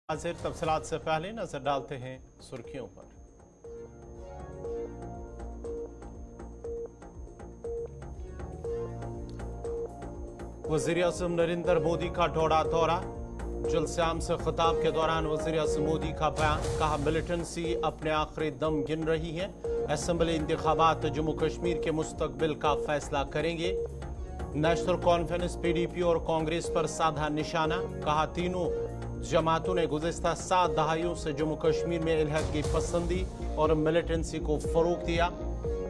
हाजिर तफसीलात से पहले नजर डालते हैं सुर्खियों पर। वज़ीर-ए-आज़म नरेंद्र मोदी का दौरा जलसे-आम से खिताब के दौरान वज़ीर-ए-आज़म मोदी का बयान, कहा मिलिटेंसी अपने आखिरी दम गिन रही है, असेंबली इंतखाबात जम्मू कश्मीर के मुस्तकबिल का फैसला करेंगे। नेशनल कॉन्फ्रेंस पीडीपी और कांग्रेस पर साधा निशाना, कहा तीनों जमातों ने गुज़िश्ता 7 दहाइयों से जम्मू कश्मीर में इल्हाद की पसंदी और मिलिटेंसी को फरोग दिया।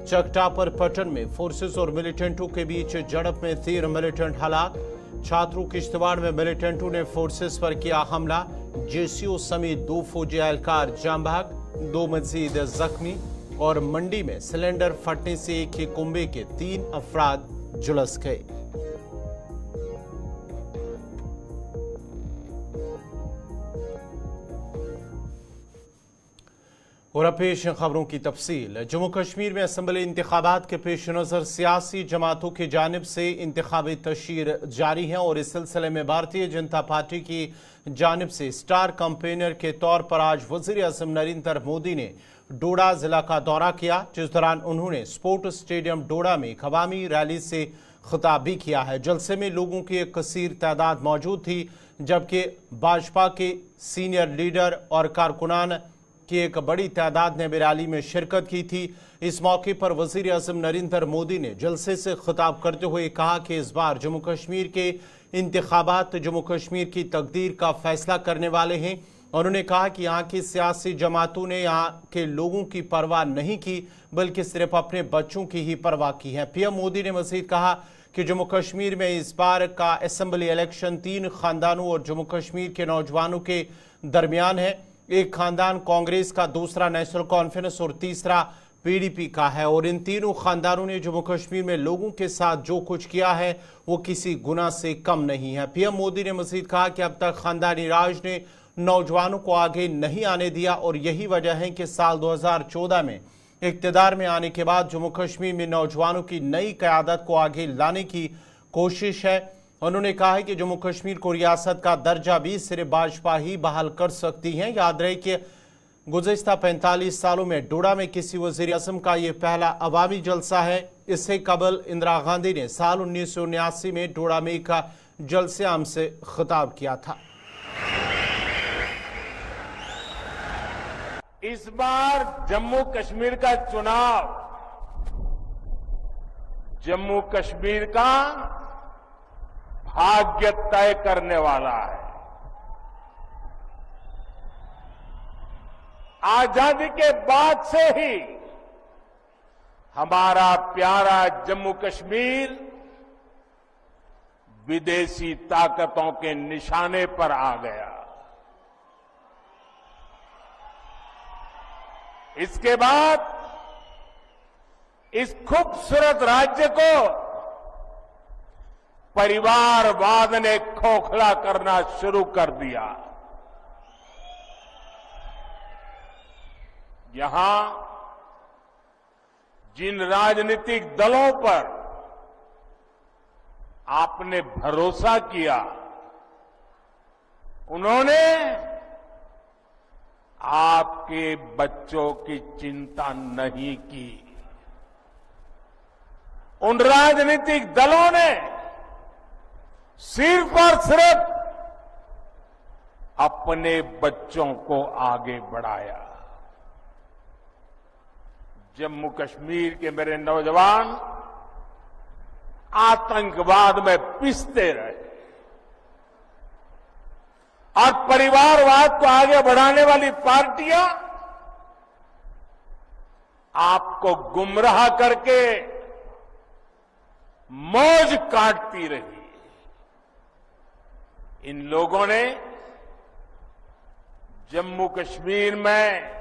चकटा पर पटन में फोर्सेस और मिलिटेंटों के बीच झड़प में 13 मिलिटेंट हलाक। छात्रों किश्तवाड़ में मिलिटेंटों ने फोर्सेस पर किया हमला, जेसीओ समेत 2 फौजी एहलकार जाम बहक, 2 मजीद जख्मी। और मंडी में सिलेंडर फटने से एक ही कुंबे के 3 अफराद झुलस गए। और अब पेश खबरों की तफसील। जम्मू कश्मीर में असम्बली इंतखाबात के पेश नज़र सियासी जमातों की जानिब से इंतखाबी तशहीर जारी है और इस सिलसिले में भारतीय जनता पार्टी की जानिब से स्टार कैंपेनर के तौर पर आज वज़ीर-ए-आज़म नरेंद्र मोदी ने डोडा जिला का दौरा किया, जिस दौरान उन्होंने स्पोर्ट स्टेडियम डोडा में एक अवामी रैली से खिताब भी किया है। जलसे में लोगों की एक कसीर तादाद मौजूद थी, जबकि भाजपा के सीनियर लीडर और कारकुनान की एक बड़ी तादाद ने भी रैली में शिरकत की थी। इस मौके पर वज़ीर-ए-आज़म नरेंद्र मोदी ने जलसे से खिताब करते हुए कहा कि इस बार जम्मू कश्मीर के इंतखाबात जम्मू कश्मीर की तकदीर का फैसला करने वाले हैं। उन्होंने कहा कि यहाँ की सियासी जमातों ने यहाँ के लोगों की परवाह नहीं की, बल्कि सिर्फ अपने बच्चों की ही परवाह की है। पीएम मोदी ने मज़ीद कहा कि जम्मू कश्मीर में इस बार का असेंबली इलेक्शन 3 खानदानों और जम्मू कश्मीर के नौजवानों के दरमियान है। एक खानदान कांग्रेस का, दूसरा नेशनल कॉन्फ्रेंस और तीसरा पीडीपी का है। और इन तीनों खानदानों ने जम्मू कश्मीर में लोगों के साथ जो कुछ किया है वो किसी गुनाह से कम नहीं है। पीएम मोदी ने मजीद कहा कि अब तक खानदानी राज ने नौजवानों को आगे नहीं आने दिया और यही वजह है कि साल 2014 में इक्तदार में आने के बाद जम्मू कश्मीर में नौजवानों की नई क़यादत को आगे लाने की कोशिश है। उन्होंने कहा है कि जम्मू कश्मीर को रियासत का दर्जा भी सिर्फ भाजपा ही बहाल कर सकती है। याद रहे कि गुज़िश्ता 45 सालों में डोडा में किसी वज़ीर-ए-आज़म का ये पहला अवामी जलसा है। इससे कबल इंदिरा गांधी ने साल 1979 में डोडा में एक जलसे आम से खिताब किया था। इस बार जम्मू कश्मीर का चुनाव जम्मू कश्मीर का भाग्य तय करने वाला है। आजादी के बाद से ही हमारा प्यारा जम्मू कश्मीर विदेशी ताकतों के निशाने पर आ गया। इसके बाद इस खूबसूरत राज्य को परिवारवाद ने खोखला करना शुरू कर दिया। यहां जिन राजनीतिक दलों पर आपने भरोसा किया, उन्होंने आपके बच्चों की चिंता नहीं की। उन राजनीतिक दलों ने सिर्फ और सिर्फ अपने बच्चों को आगे बढ़ाया। जम्मू कश्मीर के मेरे नौजवान आतंकवाद में पिसते रहे और परिवारवाद को आगे बढ़ाने वाली पार्टियां आपको गुमराह करके मौज काटती रही। इन लोगों ने जम्मू कश्मीर में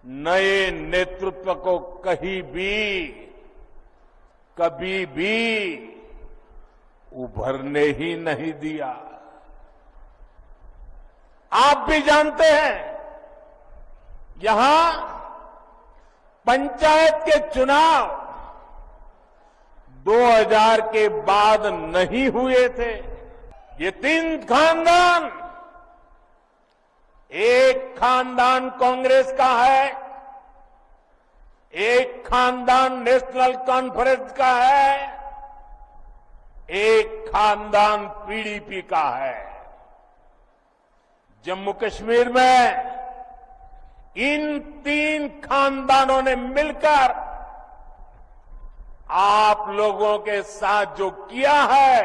नए नेतृत्व को कभी भी उभरने ही नहीं दिया। आप भी जानते हैं, यहां पंचायत के चुनाव 2000 के बाद नहीं हुए थे। ये 3 खानदान एक खानदान कांग्रेस का है, एक खानदान नेशनल कॉन्फ्रेंस का है, एक खानदान पीडीपी का है। जम्मू कश्मीर में इन तीन खानदानों ने मिलकर आप लोगों के साथ जो किया है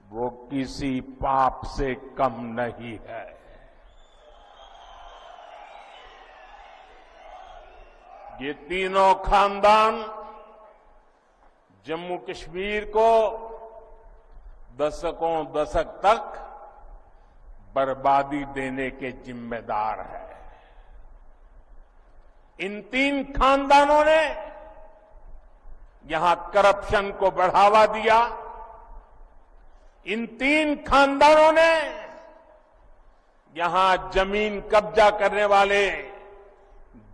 वो किसी पाप से कम नहीं है। ये तीनों खानदान जम्मू कश्मीर को दशकों दशक तक बर्बादी देने के जिम्मेदार है। इन तीन खानदानों ने यहां करप्शन को बढ़ावा दिया। इन तीन खानदानों ने यहां जमीन कब्जा करने वाले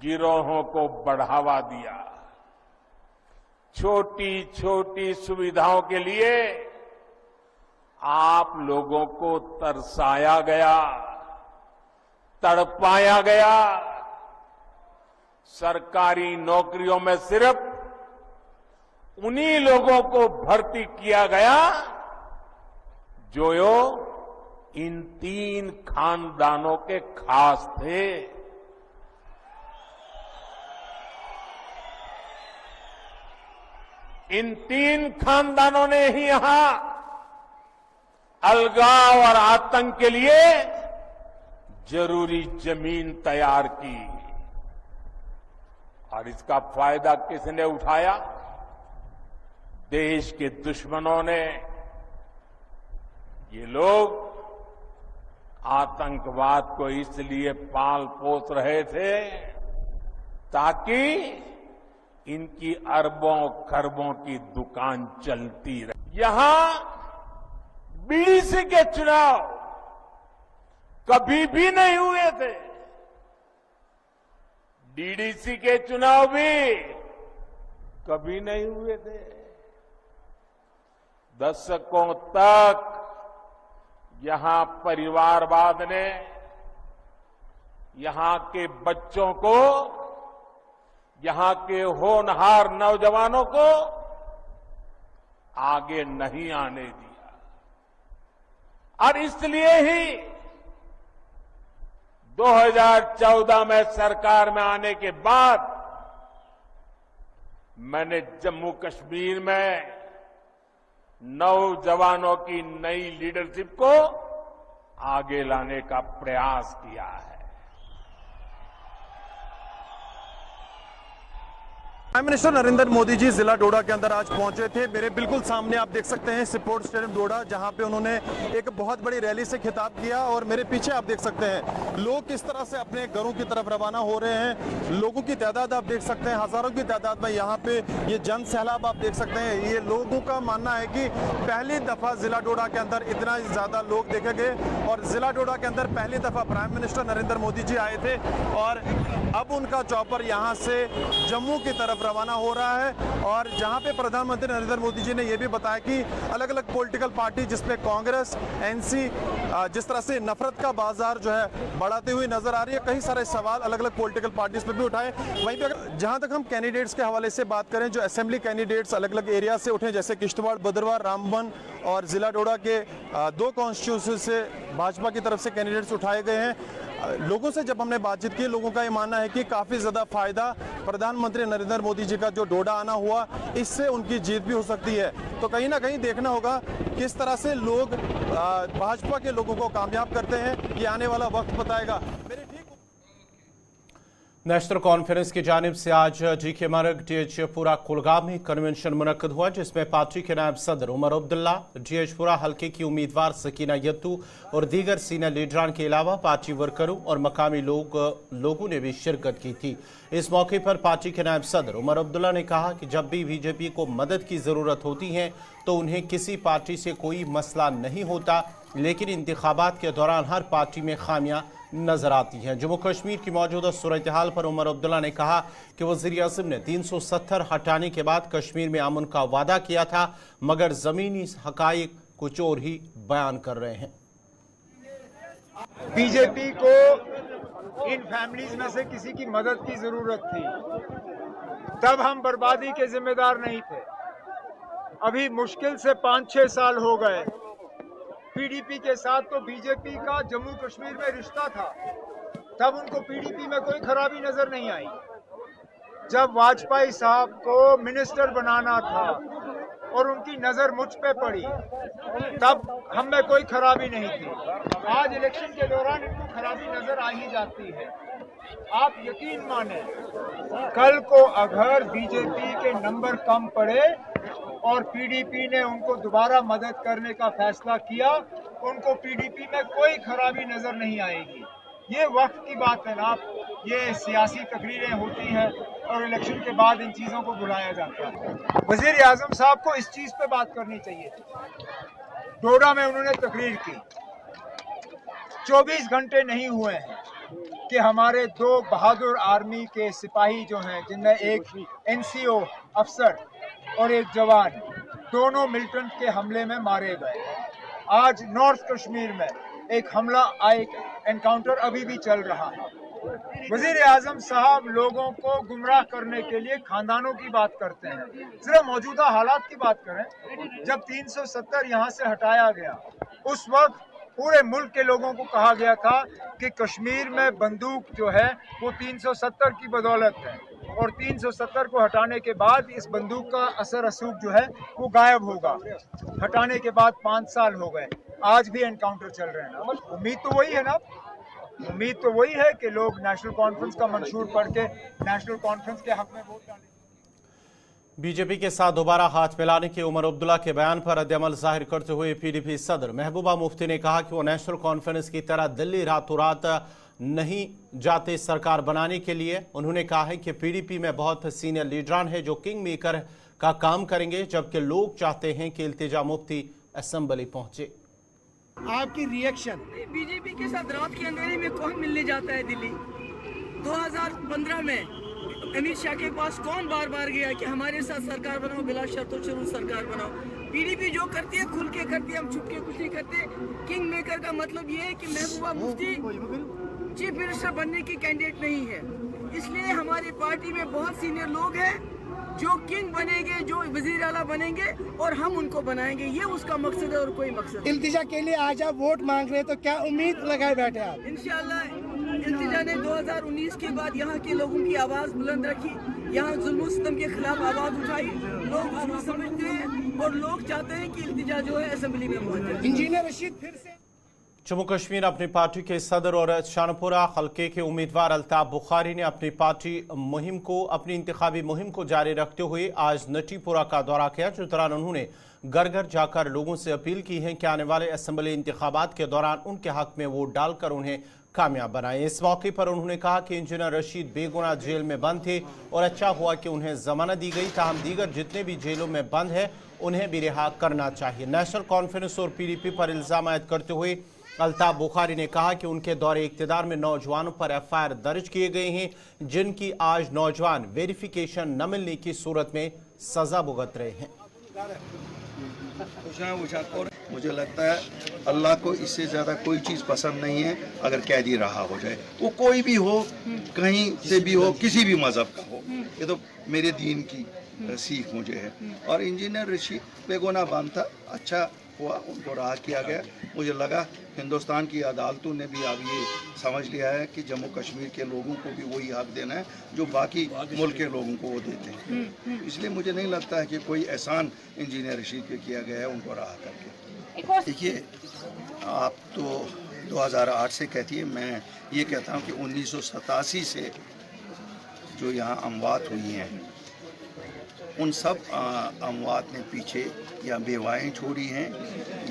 गिरोहों को बढ़ावा दिया। छोटी छोटी सुविधाओं के लिए आप लोगों को तरसाया गया, तड़पाया गया। सरकारी नौकरियों में सिर्फ उन्हीं लोगों को भर्ती किया गया जो इन तीन खानदानों के खास थे। इन तीन खानदानों ने ही यहां अलगाव और आतंक के लिए जरूरी जमीन तैयार की और इसका फायदा किसने उठाया? देश के दुश्मनों ने। ये लोग आतंकवाद को इसलिए पाल पोस रहे थे ताकि इनकी अरबों खरबों की दुकान चलती रहे। यहां बीडीसी के चुनाव कभी भी नहीं हुए थे। डीडीसी के चुनाव भी कभी नहीं हुए थे। दशकों तक यहां परिवारवाद ने यहां के बच्चों को, यहां के होनहार नौजवानों को आगे नहीं आने दिया और इसलिए ही 2014 में सरकार में आने के बाद मैंने जम्मू कश्मीर में नौजवानों की नई लीडरशिप को आगे लाने का प्रयास किया है। प्राइम मिनिस्टर नरेंद्र मोदी जी जिला डोडा के अंदर आज पहुंचे थे। मेरे बिल्कुल सामने आप देख सकते हैं स्पोर्ट्स स्टेडियम डोडा, जहां पे उन्होंने एक बहुत बड़ी रैली से खिताब किया और मेरे पीछे आप देख सकते हैं लोग किस तरह से अपने घरों की तरफ रवाना हो रहे हैं। लोगों की तादाद आप देख सकते हैं, हजारों की तादाद में यहाँ पे ये जन सैलाब आप देख सकते हैं। ये लोगों का मानना है कि पहली दफा जिला डोडा के अंदर इतना ज्यादा लोग देखे गए और जिला डोडा के अंदर पहली दफा प्राइम मिनिस्टर नरेंद्र मोदी जी आए थे और अब उनका चॉपर यहाँ से जम्मू की तरफ रवाना हो रहा है। और जहां पे प्रधानमंत्री नरेंद्र मोदी जी ने यह भी बताया कि अलग अलग पॉलिटिकल पार्टी जिसमें कांग्रेस, एनसी, जिस तरह से नफरत का बाजार जो है बढ़ाती हुई नजर आ रही है। कई सारे सवाल अलग अलग पॉलिटिकल पार्टीज पे भी उठाए। वहीं पे जहां तक हम कैंडिडेट्स के हवाले से बात करें, जो असेंबली कैंडिडेट्स अलग अलग एरिया से उठे, जैसे किश्तवाड़, भदरवाह, रामबन और जिला डोडा के 2 कॉन्स्टिट्यूंसी से भाजपा की तरफ से कैंडिडेट्स उठाए गए हैं। लोगों से जब हमने बातचीत की, लोगों का ये मानना है कि काफी ज्यादा फायदा प्रधानमंत्री नरेंद्र मोदी जी का जो डोडा आना हुआ, इससे उनकी जीत भी हो सकती है। तो कहीं ना कहीं देखना होगा किस तरह से लोग भाजपा के लोगों को कामयाब करते हैं, ये आने वाला वक्त बताएगा। मेरे ठीक नेशनल कॉन्फ्रेंस की जानिब से आज जीके मार्ग टीएचपुरा कुलगाम में कन्वेंशन मुनक्कद हुआ, जिसमें पार्टी के नायब सदर उमर अब्दुल्ला, टीएचपुरा हल्के की उम्मीदवार सकीना यत्तू और दीगर सीनियर लीडरान के अलावा पार्टी वर्करों और मकामी लोगों ने भी शिरकत की थी। इस मौके पर पार्टी के नायब सदर उमर अब्दुल्ला ने कहा कि जब भी बीजेपी को मदद की जरूरत होती है तो उन्हें किसी पार्टी से कोई मसला नहीं होता, लेकिन इंतखाबात के दौरान हर पार्टी में खामियां नजर आती हैं। जम्मू कश्मीर की मौजूदा सूरत हाल पर उमर अब्दुल्ला ने कहा कि वज़ीर-ए-आज़म ने 370 हटाने के बाद कश्मीर में अमन का वादा किया था, मगर जमीनी हकायक कुछ और ही बयान कर रहे हैं। बीजेपी को इन फैमिलीज में से किसी की मदद की जरूरत थी, तब हम बर्बादी के जिम्मेदार नहीं थे। अभी मुश्किल से 5-6 साल हो गए। पीडीपी के साथ तो बीजेपी का जम्मू कश्मीर में रिश्ता था, तब उनको पीडीपी में कोई खराबी नजर नहीं आई। जब वाजपेयी साहब को मिनिस्टर बनाना था और उनकी नजर मुझ पे पड़ी, तब हम में कोई खराबी नहीं थी। आज इलेक्शन के दौरान इनको खराबी नजर आ ही जाती है। आप यकीन माने, कल को अगर बीजेपी के नंबर कम पड़े और पीडीपी ने उनको दोबारा मदद करने का फैसला किया, उनको पीडीपी में कोई खराबी नजर नहीं आएगी। ये वक्त की बात है ना, ये सियासी तकरीरें होती हैं और इलेक्शन के बाद इन चीज़ों को बुलाया जाता है। वज़ीर आज़म साहब को इस चीज़ पे बात करनी चाहिए। डोडा में उन्होंने तकरीर की, 24 घंटे नहीं हुए हैं कि हमारे 2 बहादुर आर्मी के सिपाही जो हैं, जिनमें एक एनसीओ अफसर और एक जवान, दोनों मिलिटेंट के हमले में मारे गए। आज नॉर्थ कश्मीर में एक हमला, एक एनकाउंटर अभी भी चल रहा है। वजीर आजम साहब लोगों को गुमराह करने के लिए खानदानों की बात करते हैं। सिर्फ मौजूदा हालात की बात करें, जब 370 यहाँ से हटाया गया, उस वक्त पूरे मुल्क के लोगों को कहा गया था कि कश्मीर में बंदूक जो है वो 370 की बदौलत है, और 370 को हटाने के बाद इस बंदूक का असर रसूख जो है वो गायब होगा। हटाने के बाद 5 साल हो गए, आज भी एनकाउंटर चल रहे हैं। उम्मीद तो वही है ना, उम्मीद तो वही है कि लोग नेशनल कॉन्फ्रेंस का मंशूर पढ़ के नेशनल कॉन्फ्रेंस के हक में वोट डालें। बीजेपी के साथ दोबारा हाथ मिलाने के उमर अब्दुल्ला के बयान पर रद्द-ए-अमल जाहिर करते हुए पीडीपी सदर महबूबा मुफ्ती ने कहा कि वो नेशनल कॉन्फ्रेंस की तरह दिल्ली रातों रात नहीं जाते सरकार बनाने के लिए। उन्होंने कहा है कि पीडीपी में बहुत सीनियर लीडरान हैं जो किंग मेकर का काम करेंगे, जबकि लोग चाहते हैं कि इल्तिजा मुफ्ती असेंबली पहुंचे। आपकी रिएक्शन? बीजेपी के साथ रात के अंधेरे में कौन मिलने जाता है दिल्ली? 2015 में अमित शाह के पास कौन बार बार गया कि हमारे साथ सरकार बनाओ, बिला शर्तों शुरू सरकार बनाओ? पीडीपी जो करती है खुल के करती है, हम छुप के कुछ नहीं करते। किंग मेकर का मतलब ये है कि महबूबा मुफ्ती चीफ मिनिस्टर बनने की कैंडिडेट नहीं है। इसलिए हमारी पार्टी में बहुत सीनियर लोग हैं जो किंग बनेंगे, जो वजीर आला बनेंगे और हम उनको बनाएंगे। ये उसका मकसद है और कोई मकसद नहीं। इल्तिजा के लिए आज आप वोट मांग रहे हैं, तो क्या उम्मीद लगाए बैठे आप? इंशाल्लाह इल्तिजा ने 2019 के बाद यहाँ के लोगों की आवाज़ बुलंद रखी, यहाँ जुल्म सितम के खिलाफ आवाज़ उठाई। लोग उसको समझते हैं और लोग चाहते हैं कि इल्तिजा जो है असेंबली में पहुँचे। इंजीनियर रशीद फिर से जम्मू कश्मीर अपनी पार्टी के सदर और शानपुरा हल्के के उम्मीदवार अल्ताफ बुखारी ने अपनी अपनी इंतखाबी मुहिम को जारी रखते हुए आज नटीपुरा का दौरा किया, जिस दौरान उन्होंने घर घर जाकर लोगों से अपील की है कि आने वाले असेंबली इंतखाबात के दौरान उनके हक में वोट डालकर उन्हें कामयाब बनाएं। इस मौके पर उन्होंने कहा कि इंजीनियर रशीद बेगुनाह जेल में बंद थे और अच्छा हुआ कि उन्हें जमानत दी गई, ताहम दीगर जितने भी जेलों में बंद है उन्हें भी रिहा करना चाहिए। नेशनल कॉन्फ्रेंस और पीडीपी पर इल्जाम आयद करते हुए अल्ताफ बुखारी ने कहा कि उनके दौरे इख्तिदार में नौजवानों पर एफआईआर दर्ज किए गए हैं, जिनकी आज नौजवान वेरिफिकेशन न मिलने की सूरत में सजा भुगत रहे हैं। और मुझे लगता है अल्लाह को इससे ज़्यादा कोई चीज़ पसंद नहीं है अगर कैदी रहा हो जाए, वो कोई भी हो, कहीं से भी हो, किसी भी मज़हब का हो। ये तो मेरे दीन की सीख मुझे है। और इंजीनियर रशीद बेगुनाह बंद था, अच्छा हुआ उनको रहा किया गया। मुझे लगा हिंदुस्तान की अदालतों ने भी अब ये समझ लिया है कि जम्मू कश्मीर के लोगों को भी वही हक देना है जो बाकी मुल्क के लोगों को वो देते हैं। इसलिए मुझे नहीं लगता है कि कोई एहसान इंजीनियर रशीद पे किया गया है उनको रहा करके। देखिए, आप तो 2008 से कहती है, मैं ये कहता हूँ कि 1987 से जो यहाँ अमवात हुई हैं, उन सब अमवात ने पीछे या बेवाएँ छोड़ी हैं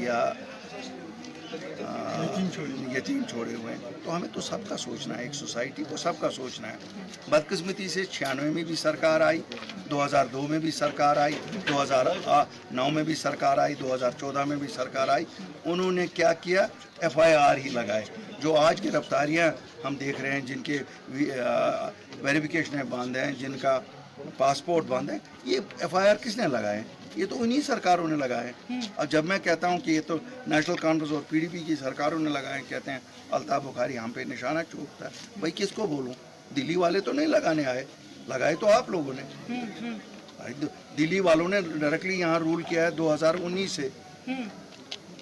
या यतीम छोड़े हुए हैं। तो हमें तो सबका सोचना है, एक सोसाइटी को सबका सोचना है। बदकिस्मती से 96 में भी सरकार आई, 2002 में भी सरकार आई, 2009 में भी सरकार आई, 2014 में भी सरकार आई। उन्होंने क्या किया? FIR ही लगाए। जो आज गिरफ्तारियां हम देख रहे हैं, जिनके वेरिफिकेशन बंद हैं, जिनका पासपोर्ट बंद है, ये FIR किसने लगाए? ये तो उन्हीं सरकारों ने लगाए। और जब मैं कहता हूँ कि ये तो नेशनल कॉन्फ्रेंस और पीडीपी की सरकारों ने लगाए, कहते हैं अल्ताफ बुखारी हम पे निशाना चूकता है, भाई किसको बोलूँ? दिल्ली वाले तो नहीं लगाने आए, लगाए तो आप लोगों ने। भाई दिल्ली वालों ने डायरेक्टली यहाँ रूल किया है 2019 से,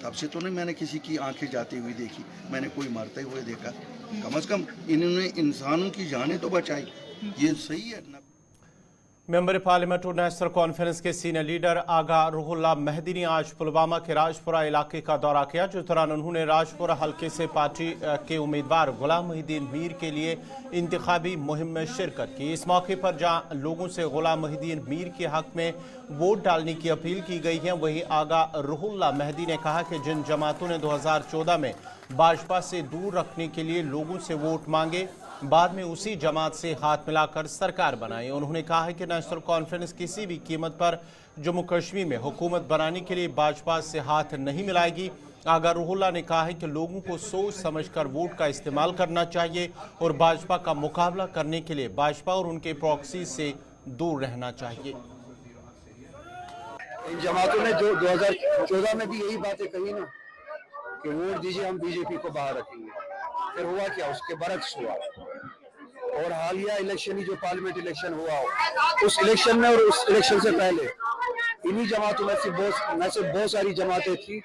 तब से तो नहीं मैंने किसी की आंखें जाती हुई देखी, मैंने कोई मरते हुए देखा। कम से कम इन्होंने इंसानों की जानें तो बचाई, ये सही है ना। मेंबर पार्लियामेंट और नेशनल कॉन्फ्रेंस के सीनियर लीडर आगा रुहुल्ला मेहदी ने आज पुलवामा के राजपुरा इलाके का दौरा किया, जिस दौरान उन्होंने राजपुरा हल्के से पार्टी के उम्मीदवार गुलाम मोहिउद्दीन मीर के लिए इंतखाबी मुहिम में शिरकत की। इस मौके पर जहां लोगों से गुलाम मोहिउद्दीन मीर के हक में वोट डालने की अपील की गई है, वहीं आगा रुहुल्ला मेहदी ने कहा कि जिन जमातों ने 2014 में भाजपा से दूर रखने के लिए लोगों से वोट मांगे, बाद में उसी जमात से हाथ मिलाकर सरकार बनाई। उन्होंने कहा है कि नेशनल कॉन्फ्रेंस किसी भी कीमत पर जम्मू कश्मीर में हुकूमत बनाने के लिए भाजपा से हाथ नहीं मिलाएगी। आगा रुहुल्ला ने कहा है कि लोगों को सोच समझकर वोट का इस्तेमाल करना चाहिए और भाजपा का मुकाबला करने के लिए भाजपा और उनके प्रॉक्सी से दूर रहना चाहिए। इन जमातों ने जो 2014 में भी यही बातें कही ना कि वोट दीजिए, हम बीजेपी को बाहर रखेंगे, फिर हुआ क्या? उसके बरक्स हुआ। और हालिया इलेक्शन ही जो पार्लियामेंट इलेक्शन हुआ, उस इलेक्शन में और उस इलेक्शन से पहले इन्हीं जमातों में से बहुत सारी जमातें थी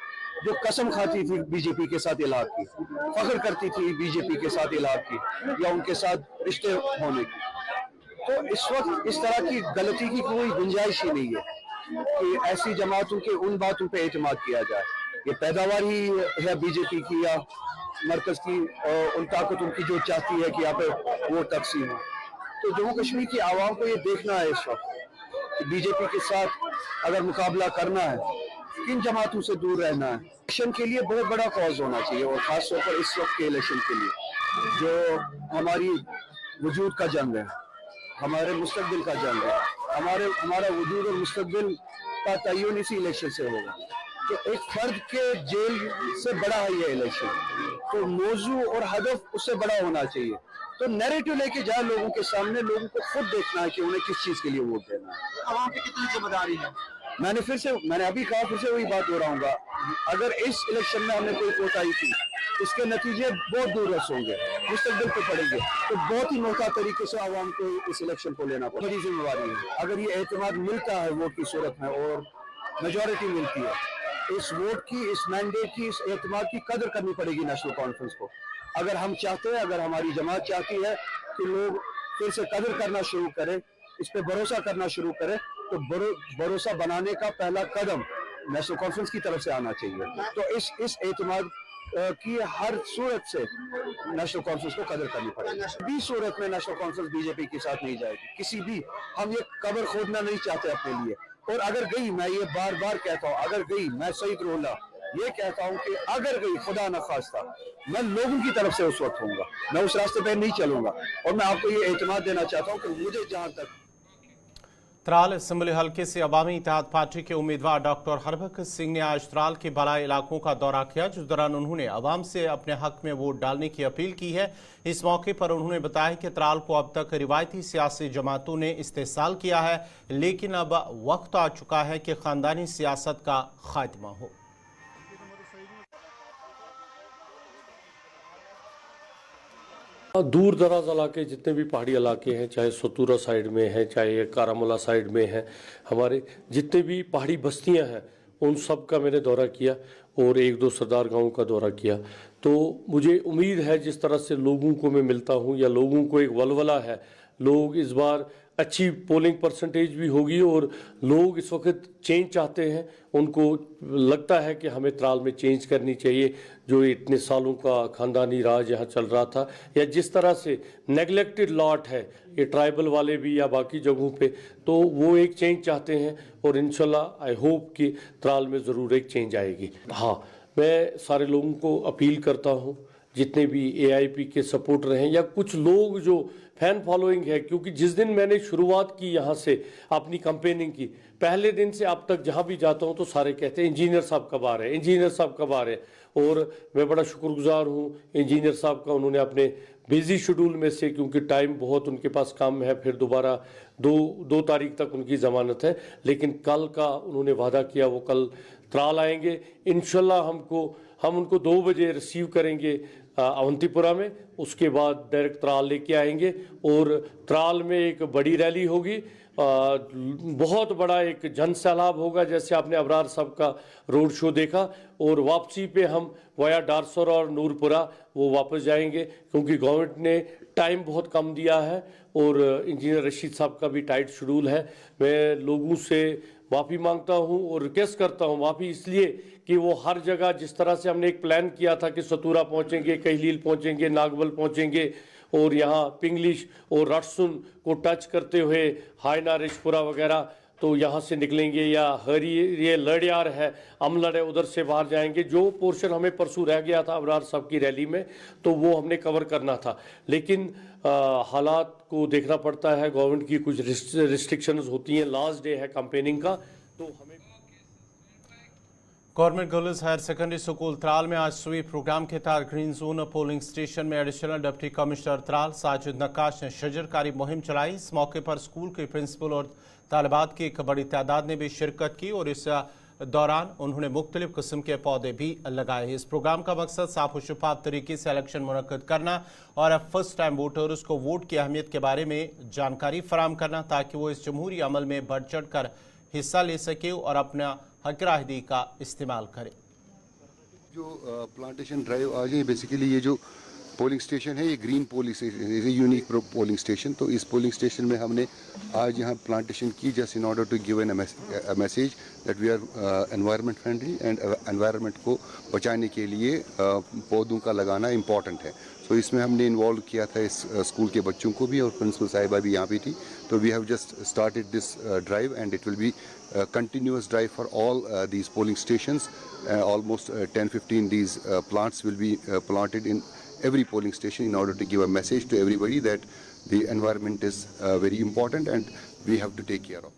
जो कसम खाती थी बीजेपी के साथ इलाक़ की, फख्र करती थी बीजेपी के साथ इलाक़ की या उनके साथ रिश्ते होने की। तो इस वक्त इस तरह की गलती की कोई गुंजाइश ही नहीं है कि ऐसी जमातों के उन बातों पे एतमाद किया जाए। ये पैदावार ही है बीजेपी की या मरकज की, उन ताकत उनकी जो चाहती है कि यहाँ पे वोट तकसीम हो। तो जम्मू कश्मीर की आवाम को ये देखना है इस वक्त कि बीजेपी के साथ अगर मुकाबला करना है, किन जमातों से दूर रहना है। इलेक्शन के लिए बहुत बड़ा कॉज होना चाहिए, और खास तौर पर इस वक्त के इलेक्शन के लिए जो हमारी वजूद का जंग है, हमारे मुस्तकबिल का जंग है, हमारा वजूद और मुस्तकबिल का तयन इसी इलेक्शन से होगा। तो एक फर्द के जेल से बड़ा है ये इलेक्शन, तो मौजू और हदफ उससे बड़ा होना चाहिए। तो नैरेटिव लेके जाए लोगों के सामने, लोगों को खुद देखना है कि उन्हें किस चीज के लिए वोट देना है। आवाम पे कितनी जिम्मेदारी है? मैंने अभी कहा, फिर से वही बात दोहराऊंगा, अगर इस इलेक्शन में हमने कोई कोताही की, इसके नतीजे बहुत दूर रस होंगे, मुस्तकबिल पे पड़ेंगे। तो बहुत ही मोहता तरीके से आवाम को इस इलेक्शन को लेना पड़ेगा, बड़ी जिम्मेवारी है। अगर ये एतमाद मिलता है वोट की सूरत में और मेजोरिटी मिलती है, इस वोट की, इस मैंडेट की, इस एतमाद की कदर करनी पड़ेगी नेशनल कॉन्फ्रेंस को। अगर हम चाहते हैं, अगर हमारी जमात चाहती है कि लोग फिर से कदर करना शुरू करें, इस पे भरोसा करना शुरू करें, तो भरोसा बनाने का पहला कदम नेशनल कॉन्फ्रेंस की तरफ से आना चाहिए। तो इस एतमाद की हर सूरत से नेशनल कॉन्फ्रेंस को कदर करनी पड़ेगी। किसी भी सूरत में नेशनल कॉन्फ्रेंस बीजेपी के साथ नहीं जाएगी, किसी भी। हम ये कब्र खोदना नहीं चाहते अपने लिए, और अगर गई, मैं ये बार बार कहता हूँ, अगर गई, मैं सईद रुहुल्ला ये कहता हूँ कि अगर गई, खुदा न खास्ता, मैं लोगों की तरफ से उस वक्त होऊंगा, मैं उस रास्ते पे नहीं चलूंगा। और मैं आपको ये एतमाद देना चाहता हूँ कि मुझे जहां तक त्राल असम्बली हल्के से अवामी इत्तेहाद पार्टी के उम्मीदवार डॉक्टर हरबख्श सिंह ने आज त्राल के बलाई इलाकों का दौरा किया, जिस दौरान उन्होंने अवाम से अपने हक में वोट डालने की अपील की है। इस मौके पर उन्होंने बताया कि त्राल को अब तक रिवायती सियासी जमातों ने इस्तेसाल किया है, लेकिन अब वक्त आ चुका है कि खानदानी सियासत का खात्मा हो। दूर दराज इलाके जितने भी पहाड़ी इलाके हैं, चाहे सतूरा साइड में है, चाहे कारामुला साइड में है, हमारे जितने भी पहाड़ी बस्तियां हैं, उन सब का मैंने दौरा किया और एक दो सरदार गांव का दौरा किया। तो मुझे उम्मीद है जिस तरह से लोगों को मैं मिलता हूं, या लोगों को एक वलवला है, लोग इस बार अच्छी पोलिंग परसेंटेज भी होगी और लोग इस वक्त चेंज चाहते हैं। उनको लगता है कि हमें त्राल में चेंज करनी चाहिए, जो इतने सालों का खानदानी राज यहाँ चल रहा था, या जिस तरह से नेगलेक्टेड लॉट है ये ट्राइबल वाले भी या बाकी जगहों पे, तो वो एक चेंज चाहते हैं। और इंशाल्लाह आई होप कि त्राल में ज़रूर एक चेंज आएगी। हाँ, मैं सारे लोगों को अपील करता हूँ, जितने भी AIP के सपोर्टर हैं या कुछ लोग जो फैन फॉलोइंग है, क्योंकि जिस दिन मैंने शुरुआत की यहाँ से अपनी कैंपेनिंग की, पहले दिन से अब तक जहाँ भी जाता हूँ तो सारे कहते हैं इंजीनियर साहब कब आ रहे हैं, इंजीनियर साहब कब आ रहे हैं। और मैं बड़ा शुक्रगुजार हूँ इंजीनियर साहब का, उन्होंने अपने बिजी शेड्यूल में से, क्योंकि टाइम बहुत उनके पास कम है, फिर दोबारा दो तारीख तक उनकी ज़मानत है, लेकिन कल का उन्होंने वादा किया वो कल त्राल आएंगे इंशाल्लाह। हम उनको 2 बजे रिसीव करेंगे अवंतीपुरा में, उसके बाद डायरेक्ट त्राल लेके आएंगे और त्राल में एक बड़ी रैली होगी, बहुत बड़ा एक जन सैलाब होगा, जैसे आपने अबरार साहब का रोड शो देखा, और वापसी पे हम वाया डारसर और नूरपुरा वो वापस जाएंगे, क्योंकि गवर्नमेंट ने टाइम बहुत कम दिया है और इंजीनियर रशीद साहब का भी टाइट शेड्यूल है। मैं लोगों से माफ़ी मांगता हूं और रिक्वेस्ट करता हूं, माफ़ी इसलिए कि वो हर जगह जिस तरह से हमने एक प्लान किया था कि सतूरा पहुंचेंगे, कहलील पहुंचेंगे, नागबल पहुंचेंगे और यहाँ पिंगलिश और रटसुन को टच करते हुए हायना रिशपुरा वगैरह, तो यहाँ से निकलेंगे, या हरी ये लड़यार है, अमलड़ है, उधर से बाहर जाएंगे। जो पोर्शन हमें परसों रह गया था अबरार साहब की रैली में, तो वो हमने कवर करना था, लेकिन हालात को देखना पड़ता है, गवर्नमेंट की कुछ रिस्ट्रिक्शंस होती हैं, लास्ट डे है कैंपेनिंग का, तो हमें। Government girls higher secondary school Tral में आज स्वीप प्रोग्राम के तहत ग्रीन जोन पोलिंग स्टेशन में additional deputy commissioner Tral Sajid Naqqash ने शजरकारी मुहिम चलाई। इस मौके पर स्कूल के प्रिंसिपल और तालिबात की एक बड़ी तादाद ने भी शिरकत की और इस दौरान उन्होंने मुख्तलिफ किस्म के पौधे भी लगाए। इस प्रोग्राम का मकसद साफ और शफाफ तरीके से इलेक्शन मुनक्कद करना और फर्स्ट टाइम वोटर्स को वोट की अहमियत के बारे में जानकारी फराहम करना, ताकि वो इस जमहूरी अमल में बढ़ चढ़ कर हिस्सा ले सके और अपना हक राहदी का इस्तेमाल करें। जो प्लांटेशन ड्राइव आज है, बेसिकली ये जो पोलिंग स्टेशन है, ये ग्रीन पोलिंग स्टेशन, ये यूनिक पोलिंग स्टेशन। तो इस पोलिंग स्टेशन में हमने आज यहाँ प्लांटेशन की, just in order to give an message that we are environment friendly and environment को बचाने के लिए पौधों का लगाना इम्पॉर्टेंट है। तो इसमें हमने इन्वॉल्व किया था इस स्कूल के बच्चों को भी, और प्रिंसिपल साहिबा भी यहाँ पे थी। तो we have just started this drive and it will be continuous drive for all these polling stations. Almost 10-15 these plants will be planted in every polling station in order to give a message to everybody that the environment is very important and we have to take care of.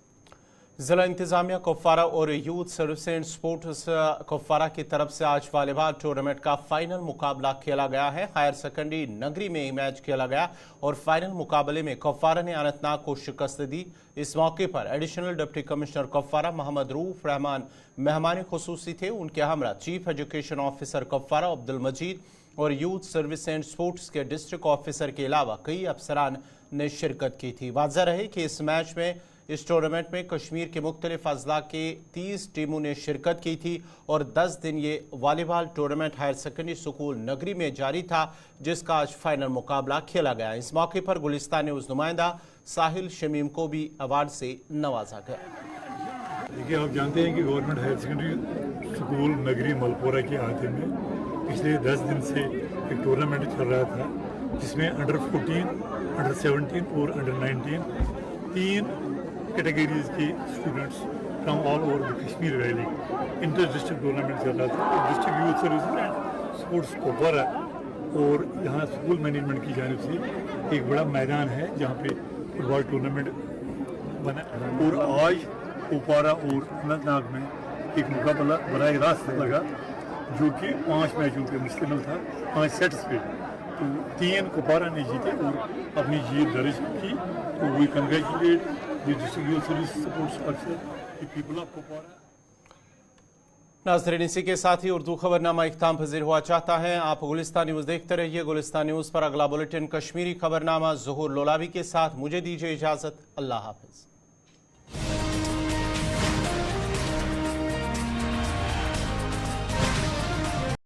जिला इंतजामिया कुपवारा और youth service and sports Kupwara की तरफ से आज volleyball tournament का final मुकाबला खेला गया है। हायर सेकेंडरी नगरी में मैच खेला गया और फाइनल मुकाबले में कुपवारा ने अनंतनाग को शिकस्त दी। इस मौके पर additional deputy commissioner Kupwara Mohammad Rauf Rahman मेहमान खुसूसी थे। उनके हमरा chief education officer Kupwara Abdul Majid और यूथ सर्विस एंड स्पोर्ट्स के डिस्ट्रिक्ट ऑफिसर के अलावा कई अफसरान ने शिरकत की थी। वाज़ह रहे कि इस मैच में इस टूर्नामेंट में कश्मीर के मुख्तलिफ अजला के 30 टीमों ने शिरकत की थी और 10 दिन ये volleyball tournament higher secondary school Nagri में जारी था, जिसका आज फाइनल मुकाबला खेला गया। इस मौके पर गुलिस्तान न्यूज़ नुमाइंदा साहिल शमीम को भी अवार्ड से नवाजा गया। देखिए, आप जानते हैं कि गवर्नमेंट हायर सेकेंडरी स्कूल नगरी मलपुरा के अहाते में पिछले 10 दिन से एक टूर्नामेंट चल रहा था, जिसमें अंडर 14, अंडर 17 और अंडर 19 3 कैटेगरीज के students from all over the Kashmir valley inter district tournament चल रहा था। District youth service and sports Kupwara और यहाँ स्कूल मैनेजमेंट की जानिब से एक बड़ा मैदान है जहाँ पे फुटबॉल टूर्नामेंट बना, और आज कुपवारा और अनंतनाग में एक मुकाबला बराह रास्त लगा, जो कि 5 मैचों पे मुश्तमिल था, 5 सेट्स पे। तो 3 कुपवारा ने जीते और अपनी जीत दर्ज की। तो we congratulate the district youth service sports अफसर, द पीपल ऑफ कुपवारा। नाज़रीन, इसी के साथ ही उर्दू खबरनामा इख्ताम पजीर हुआ चाहता है। आप गुलिस्तान न्यूज़ देखते रहिए। गुलिस्तान न्यूज़ पर अगला बुलेटिन कश्मीरी खबरनामा ज़ुहूर लोलावी के साथ। मुझे दीजिए इजाज़त। अल्लाह हाफ़िज़।